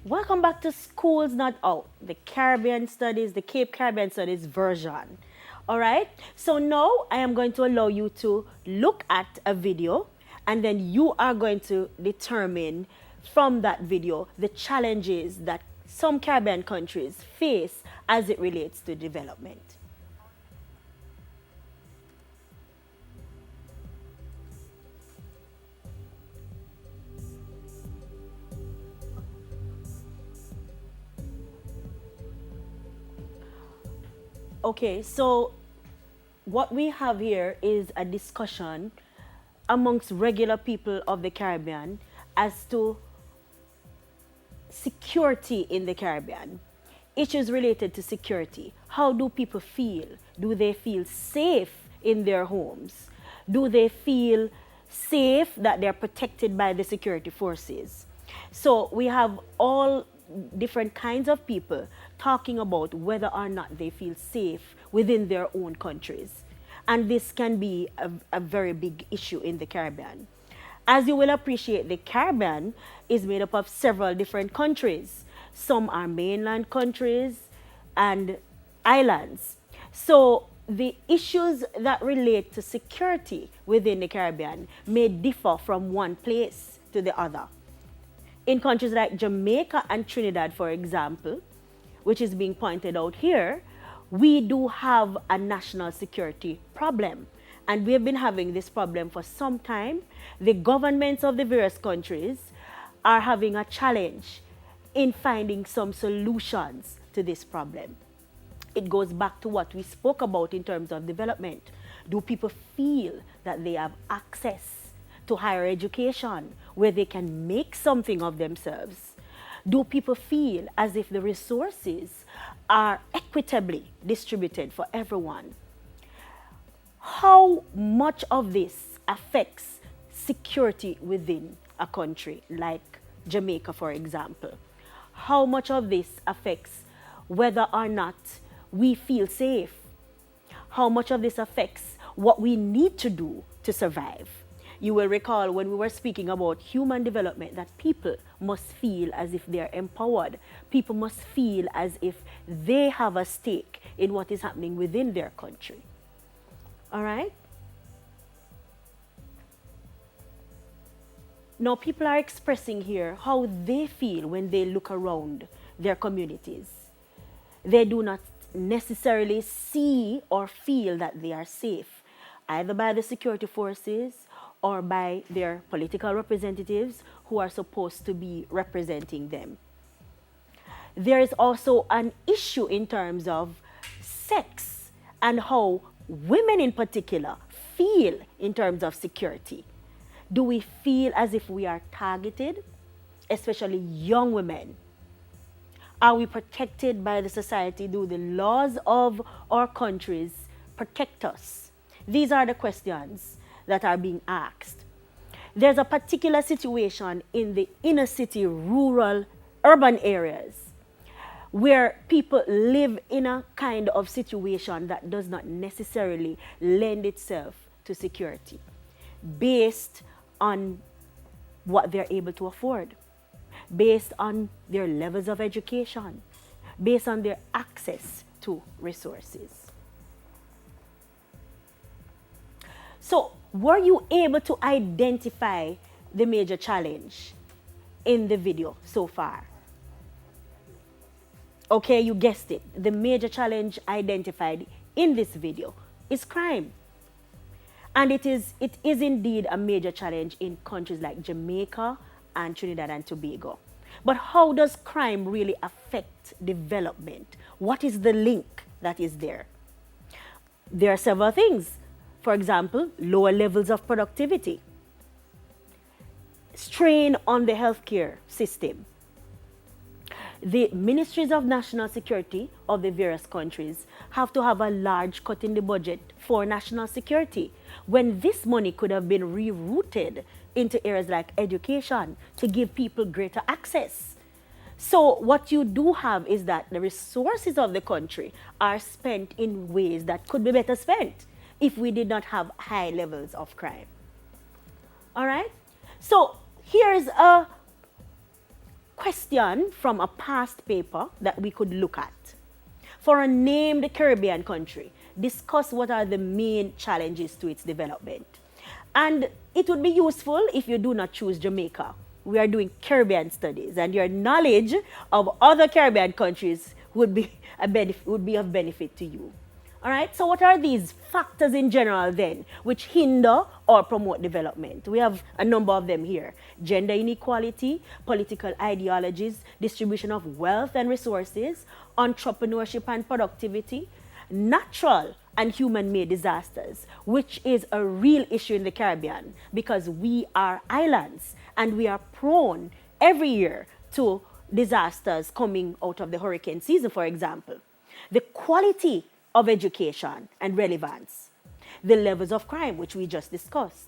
Welcome back to Schools Not Out, the Caribbean Studies, the Cape Caribbean Studies version. All right, so now I am going to allow you to look at a video and then you are going to determine from that video the challenges that some Caribbean countries face as it relates to development. Okay, so what we have here is a discussion amongst regular people of the Caribbean as to security in the Caribbean. Issues related to security. How do people feel? Do they feel safe in their homes? Do they feel safe that they're protected by the security forces? So we have all different kinds of people talking about whether or not they feel safe within their own countries. And this can be a very big issue in the Caribbean. As you will appreciate, the Caribbean is made up of several different countries. Some are mainland countries and islands. So the issues that relate to security within the Caribbean may differ from one place to the other. In countries like Jamaica and Trinidad, for example, which is being pointed out here, we do have a national security problem. And we have been having this problem for some time. The governments of the various countries are having a challenge in finding some solutions to this problem. It goes back to what we spoke about in terms of development. Do people feel that they have access to higher education where they can make something of themselves? Do people feel as if the resources are equitably distributed for everyone? How much of this affects security within a country like Jamaica, for example? How much of this affects whether or not we feel safe? How much of this affects what we need to do to survive? You will recall when we were speaking about human development that people must feel as if they're empowered. People must feel as if they have a stake in what is happening within their country. All right? Now, people are expressing here how they feel when they look around their communities. They do not necessarily see or feel that they are safe, either by the security forces or by their political representatives who are supposed to be representing them. There is also an issue in terms of sex and how women in particular feel in terms of security. Do we feel as if we are targeted, especially young women? Are we protected by the society? Do the laws of our countries protect us? These are the questions that are being asked. There's a particular situation in the inner city, rural, urban areas where people live in a kind of situation that does not necessarily lend itself to security based on what they're able to afford, based on their levels of education, based on their access to resources. So, were you able to identify the major challenge in the video so far? Okay, you guessed it. The major challenge identified in this video is crime. And it is indeed a major challenge in countries like Jamaica and Trinidad and Tobago. But how does crime really affect development? What is the link that is there? There are several things. For example, lower levels of productivity, strain on the healthcare system. The ministries of national security of the various countries have to have a large cut in the budget for national security when this money could have been rerouted into areas like education to give people greater access. So what you do have is that the resources of the country are spent in ways that could be better spent if we did not have high levels of crime. All right? So here's a question from a past paper that we could look at. For a named Caribbean country, discuss what are the main challenges to its development. And it would be useful if you do not choose Jamaica. We are doing Caribbean studies, and your knowledge of other Caribbean countries would be of benefit to you. All right, so what are these factors in general then which hinder or promote development? We have a number of them here. Gender inequality, political ideologies, distribution of wealth and resources, entrepreneurship and productivity, natural and human-made disasters, which is a real issue in the Caribbean because we are islands and we are prone every year to disasters coming out of the hurricane season, for example. The quality of education and relevance, the levels of crime, which we just discussed,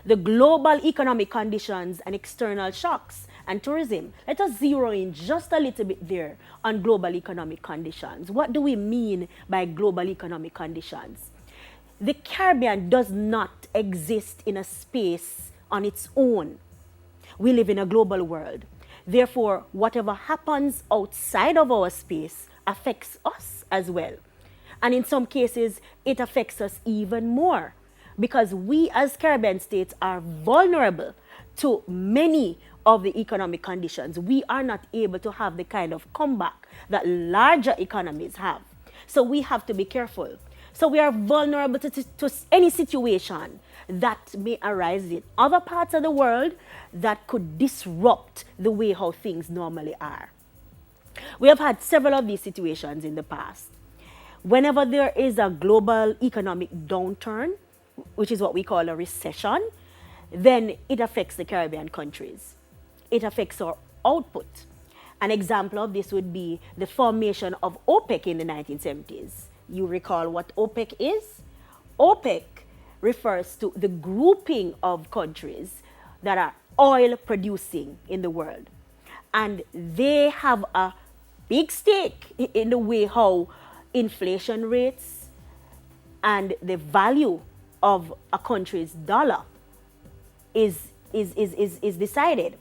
the global economic conditions and external shocks, and tourism. Let us zero in just a little bit there on global economic conditions. What do we mean by global economic conditions? The Caribbean does not exist in a space on its own. We live in a global world. Therefore, whatever happens outside of our space affects us as well. And in some cases, it affects us even more because we as Caribbean states are vulnerable to many of the economic conditions. We are not able to have the kind of comeback that larger economies have. So we have to be careful. So we are vulnerable to any situation that may arise in other parts of the world that could disrupt the way how things normally are. We have had several of these situations in the past. Whenever there is a global economic downturn, which is what we call a recession, then it affects the Caribbean countries. It affects our output. An example of this would be the formation of OPEC in the 1970s. You recall what OPEC is? OPEC refers to the grouping of countries that are oil producing in the world. And they have a big stake in the way how inflation rates and the value of a country's dollar is decided.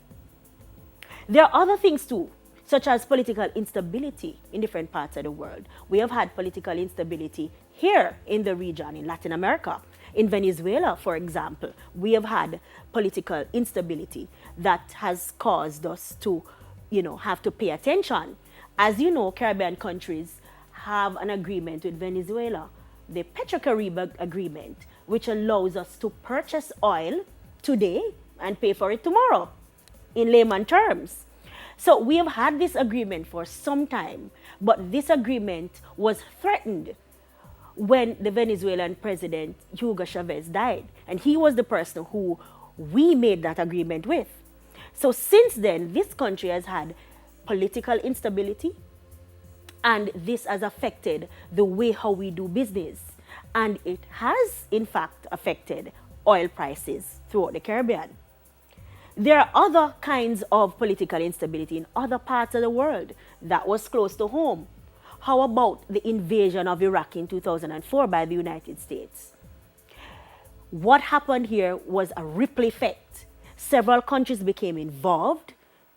There are other things too, such as political instability in different parts of the world. We have had political instability here in the region, in Latin America. In Venezuela, for example, we have had political instability that has caused us to, have to pay attention. As you know, Caribbean countries have an agreement with Venezuela, the Petrocaribe agreement, which allows us to purchase oil today and pay for it tomorrow, in layman terms. So we have had this agreement for some time, but this agreement was threatened when the Venezuelan president, Hugo Chavez, died. And he was the person who we made that agreement with. So since then, this country has had political instability, and this has affected the way how we do business. And it has, in fact, affected oil prices throughout the Caribbean. There are other kinds of political instability in other parts of the world that was close to home. How about the invasion of Iraq in 2004 by the United States? What happened here was a ripple effect. Several countries became involved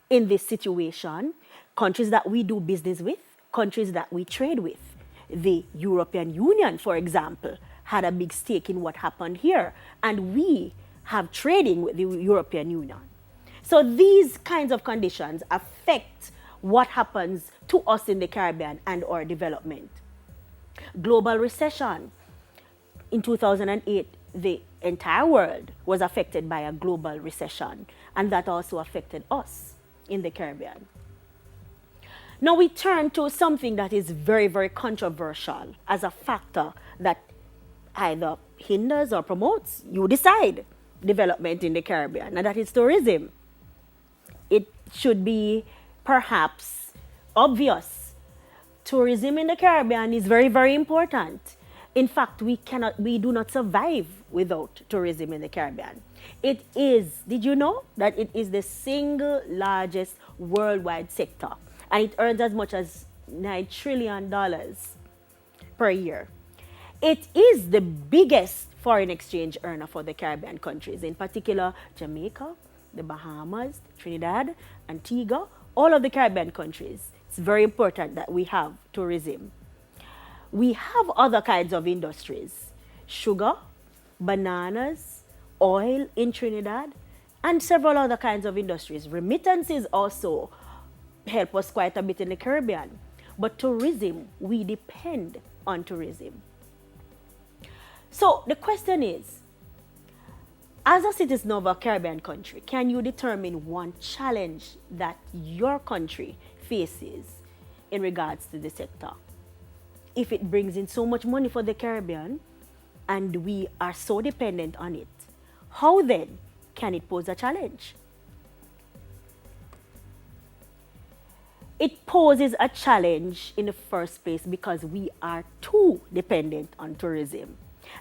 in this situation, countries that we do business with, countries that we trade with. The European Union, for example, had a big stake in what happened here, and we have trading with the European Union. So these kinds of conditions affect what happens to us in the Caribbean and our development. Global recession. In 2008, the entire world was affected by a global recession, and that also affected us in the Caribbean. Now we turn to something that is very, very controversial as a factor that either hinders or promotes, you decide, development in the Caribbean, and that is tourism. It should be perhaps obvious. Tourism in the Caribbean is very, very important. In fact, we do not survive without tourism in the Caribbean. It is, did you know that it is the single largest worldwide sector, and it earns as much as $9 trillion per year. It is the biggest foreign exchange earner for the Caribbean countries, in particular Jamaica, the Bahamas, Trinidad, Antigua, all of the Caribbean countries, it's very important that we have tourism. We have other kinds of industries: sugar, bananas, oil in Trinidad, and several other kinds of industries. Remittances also help us quite a bit in the Caribbean. But tourism, we depend on tourism. So the question is, as a citizen of a Caribbean country, can you determine one challenge that your country faces in regards to the sector? If it brings in so much money for the Caribbean and we are so dependent on it, how then can it pose a challenge? It poses a challenge in the first place because we are too dependent on tourism.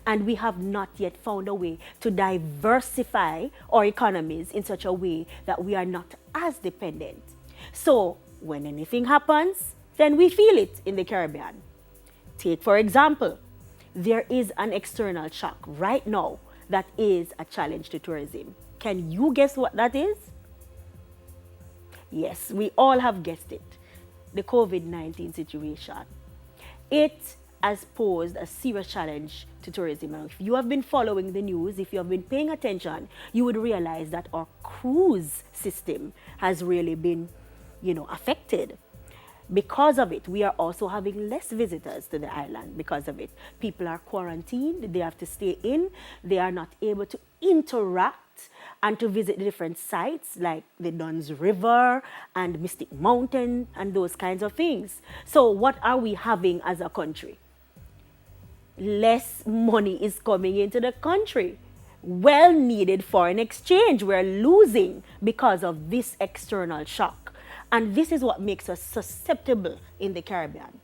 And we have not yet found a way to diversify our economies in such a way that we are not as dependent. So when anything happens, then we feel it in the Caribbean. Take, for example, there is an external shock right now that is a challenge to tourism. Can you guess what that is? Yes, we all have guessed it. The COVID-19 situation. It has posed a serious challenge to tourism. And if you have been following the news, if you have been paying attention, you would realize that our cruise system has really been, affected. Because of it, we are also having less visitors to the island because of it. People are quarantined, they have to stay in, they are not able to interact and to visit the different sites like the Duns River and Mystic Mountain and those kinds of things. So what are we having as a country? Less money is coming into the country. Well needed foreign exchange we're losing because of this external shock. And this is what makes us susceptible in the Caribbean.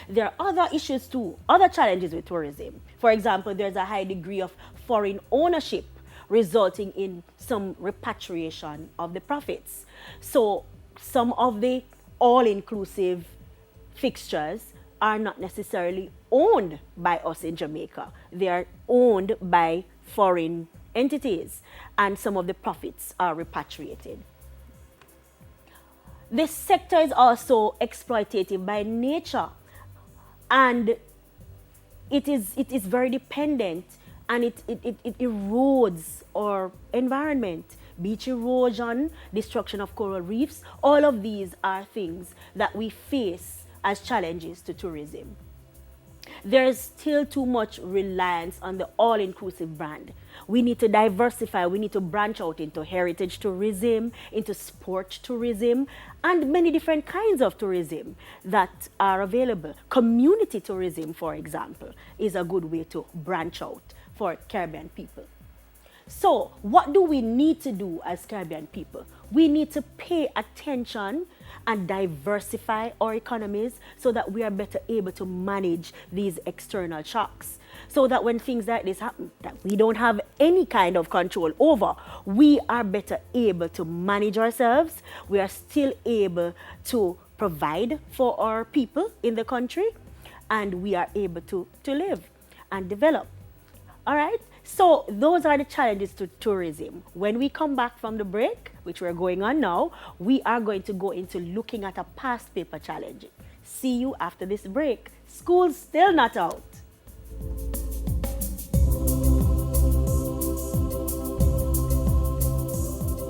There are other issues too, other challenges with tourism. For example, there's a high degree of foreign ownership resulting in some repatriation of the profits. So some of the all-inclusive fixtures are not necessarily owned by us in Jamaica. They are owned by foreign entities, and some of the profits are repatriated. This sector is also exploitative by nature, and it is very dependent, and it erodes our environment. Beach erosion, destruction of coral reefs, all of these are things that we face as challenges to tourism. There is still too much reliance on the all-inclusive brand. We need to diversify, we need to branch out into heritage tourism, into sport tourism, and many different kinds of tourism that are available. Community tourism, for example, is a good way to branch out for Caribbean people. So, what do we need to do as Caribbean people? We need to pay attention and diversify our economies so that we are better able to manage these external shocks. So that when things like this happen, that we don't have any kind of control over, we are better able to manage ourselves. We are still able to provide for our people in the country, and we are able to live and develop. All right? So those are the challenges to tourism. When we come back from the break, which we're going on now, we are going to go into looking at a past paper challenge. See you after this break. School's still not out.